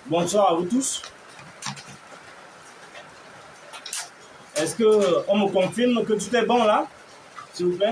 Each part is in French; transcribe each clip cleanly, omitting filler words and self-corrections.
Bonsoir à vous tous. Est-ce qu'on me confirme que tout est bon là, s'il vous plaît?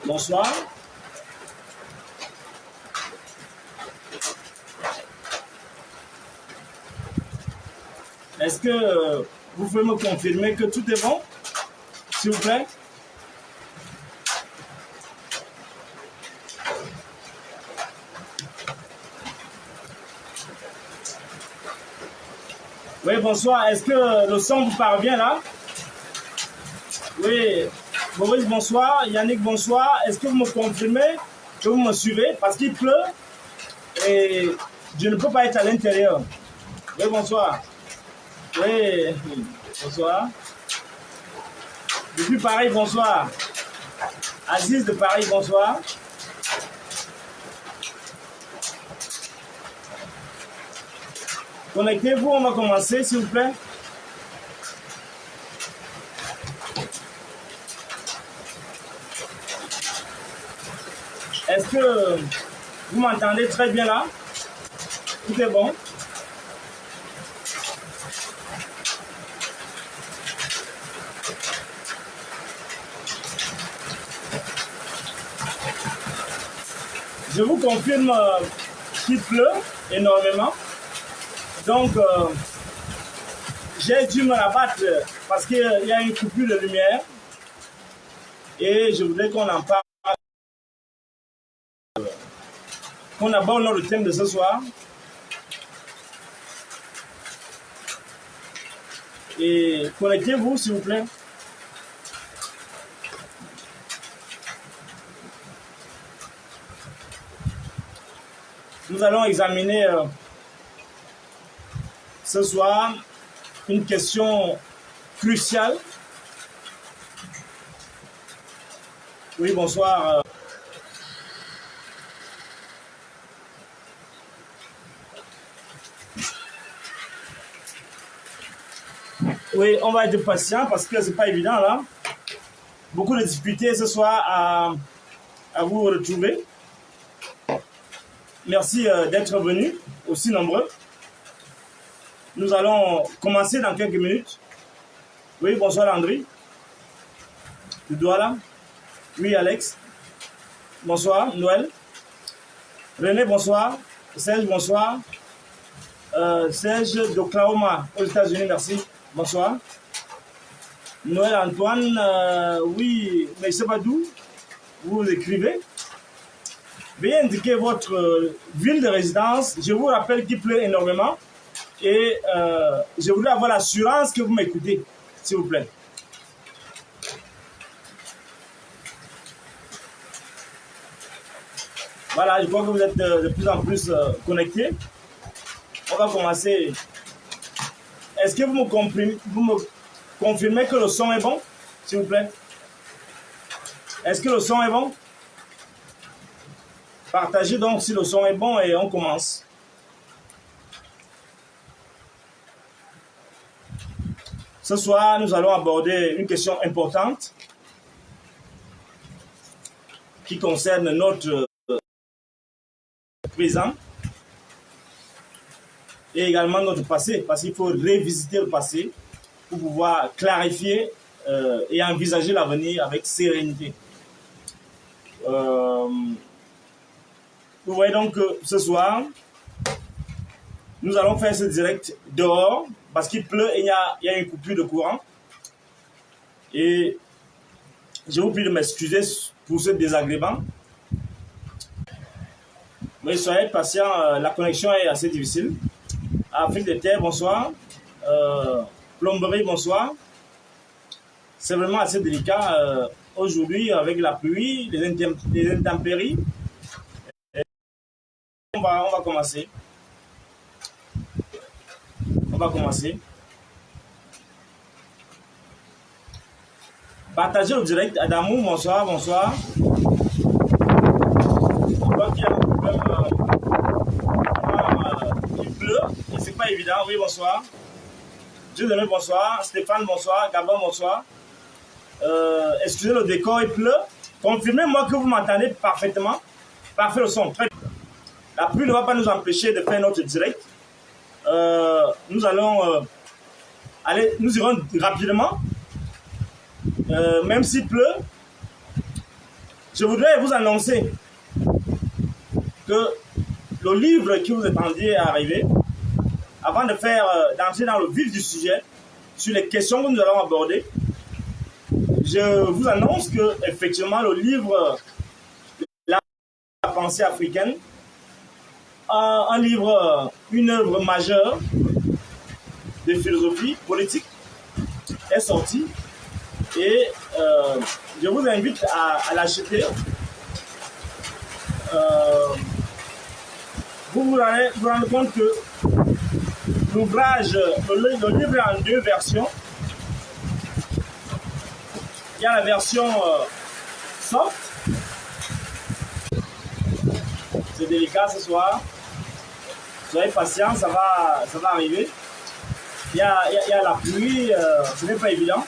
Bonsoir. Est-ce que vous pouvez me confirmer que tout est bon, s'il vous plaît? Oui, bonsoir. Est-ce que le son vous parvient là? Oui. Maurice, bonsoir. Yannick, bonsoir. Est-ce que vous me confirmez que vous me suivez? Parce qu'il pleut et je ne peux pas être à l'intérieur. Oui, bonsoir. Oui, bonsoir. Depuis Paris, bonsoir. Aziz de Paris, bonsoir. Connectez-vous, on va commencer, s'il vous plaît. Est-ce que vous m'entendez très bien là? Tout est bon? Je vous confirme qu'il pleut énormément. Donc, j'ai dû me rabattre parce qu'il y a une coupure de lumière. Et je voudrais qu'on en parle. Qu'on aborde le thème de ce soir. Et connectez-vous, s'il vous plaît. Nous allons examiner ce soir une question cruciale. Oui, bonsoir. Oui, on va être patient parce que c'est pas évident là. Beaucoup de difficultés ce soir à vous retrouver. Merci d'être venus, aussi nombreux. Nous allons commencer dans quelques minutes. Oui, bonsoir Landry. De Douala. Oui, Alex. Bonsoir, Noël. René, bonsoir. Serge, bonsoir. Serge d'Oklahoma, aux États-Unis, merci. Bonsoir. Noël Antoine, oui, mais je ne sais pas d'où vous écrivez. Veuillez indiquer votre ville de résidence. Je vous rappelle qu'il pleut énormément et je voudrais avoir l'assurance que vous m'écoutez, s'il vous plaît. Voilà, je crois que vous êtes de plus en plus connectés. On va commencer. Est-ce que vous me confirmez que le son est bon, s'il vous plaît? Est-ce que le son est bon? Partagez donc si le son est bon et on commence. Ce soir, nous allons aborder une question importante qui concerne notre présent et également notre passé, parce qu'il faut révisiter le passé pour pouvoir clarifier et envisager l'avenir avec sérénité. Vous voyez donc que ce soir, nous allons faire ce direct dehors parce qu'il pleut et il y a une coupure de courant. Et je vous prie de m'excuser pour ce désagrément. Mais soyez patients, la connexion est assez difficile. Afrique de Terre, bonsoir. Plomberie, bonsoir. C'est vraiment assez délicat aujourd'hui avec la pluie, les intempéries. On va commencer. On va commencer. Partagez au direct. Adamou, bonsoir, bonsoir. Je crois qu'il y a un problème. Il pleut et c'est pas évident. Oui, bonsoir. Dieudonné, bonsoir. Stéphane, bonsoir. Gabon, bonsoir. Excusez le décor, il pleut. Confirmez-moi que vous m'entendez parfaitement. Parfait le son. Très bien. La pluie ne va pas nous empêcher de faire notre direct. Nous allons nous irons rapidement. Même s'il pleut, je voudrais vous annoncer que le livre qui vous attendiez à arriver, avant d'entrer dans le vif du sujet, sur les questions que nous allons aborder, je vous annonce que effectivement le livre La pensée africaine, un livre, une œuvre majeure de philosophie politique, est sorti et je vous invite à l'acheter. Vous allez vous rendre compte que l'ouvrage, le livre est en deux versions. Il y a la version soft. C'est délicat ce soir. Soyez patient, ça va arriver. Il y a la pluie, ce n'est pas évident.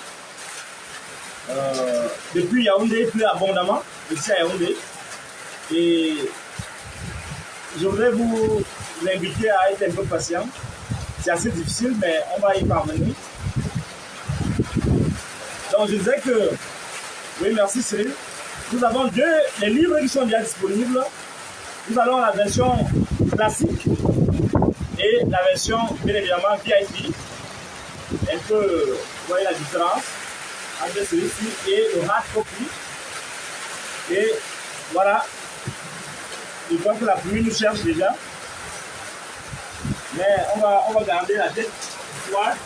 Depuis Yaoundé, il pleut abondamment, ici à Yaoundé. Et je voudrais vous inviter à être un peu patient. C'est assez difficile, mais on va y parvenir. Donc je disais que, oui, merci Cyril. Nous avons les livres qui sont déjà disponibles. Nous avons la version classique et la version, bien évidemment, VIP. Un peu, vous voyez la différence entre celui-ci et le hard copy. Et voilà, je crois que la pluie nous cherche déjà. Mais on va garder la tête froide.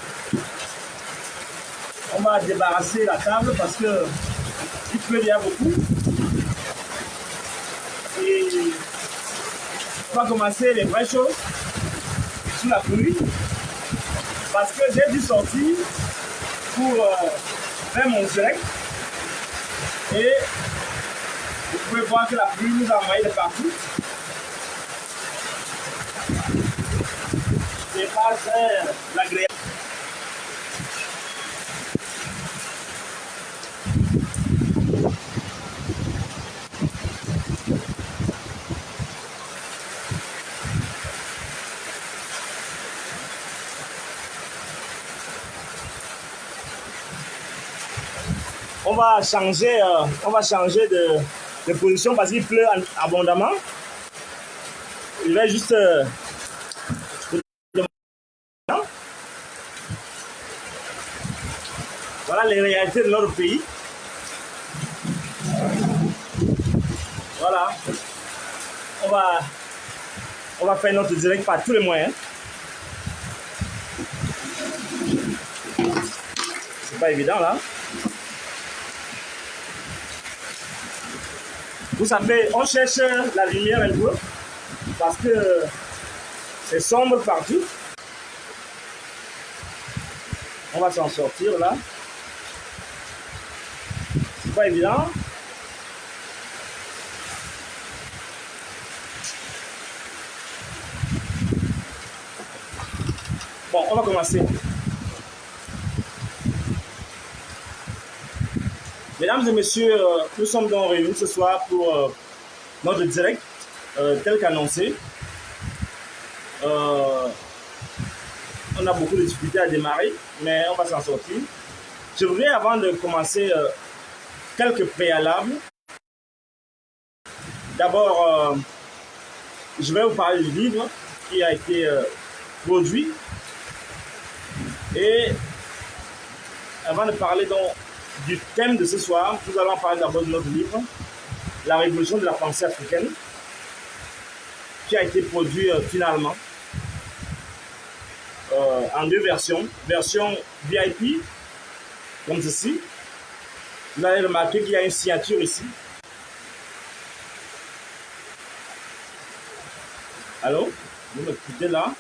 On va débarrasser la table parce que il pleut bien beaucoup. Et on va commencer les vraies choses sous la pluie. Parce que j'ai dû sortir pour faire mon direct. Et vous pouvez voir que la pluie nous a envoyé de partout. C'est pas très agréable. On va changer de position parce qu'il pleut abondamment. Je vais juste voilà les réalités de notre pays. Voilà. On va faire notre direct par tous les moyens. C'est pas évident là. Vous savez, on cherche la lumière un peu parce que c'est sombre partout. On va s'en sortir là. C'est pas évident. Bon, on va commencer. Mesdames et messieurs, nous sommes donc réunis ce soir pour notre direct tel qu'annoncé. On a beaucoup de difficultés à démarrer, mais on va s'en sortir. Je voudrais, avant de commencer, quelques préalables. D'abord, je vais vous parler du livre qui a été produit. Et avant de parler donc du thème de ce soir, nous allons parler d'abord de notre livre, La révolution de la pensée africaine, qui a été produit finalement en deux versions. Version VIP, comme ceci. Vous allez remarquer qu'il y a une signature ici. Allô? Vous m'écoutez là?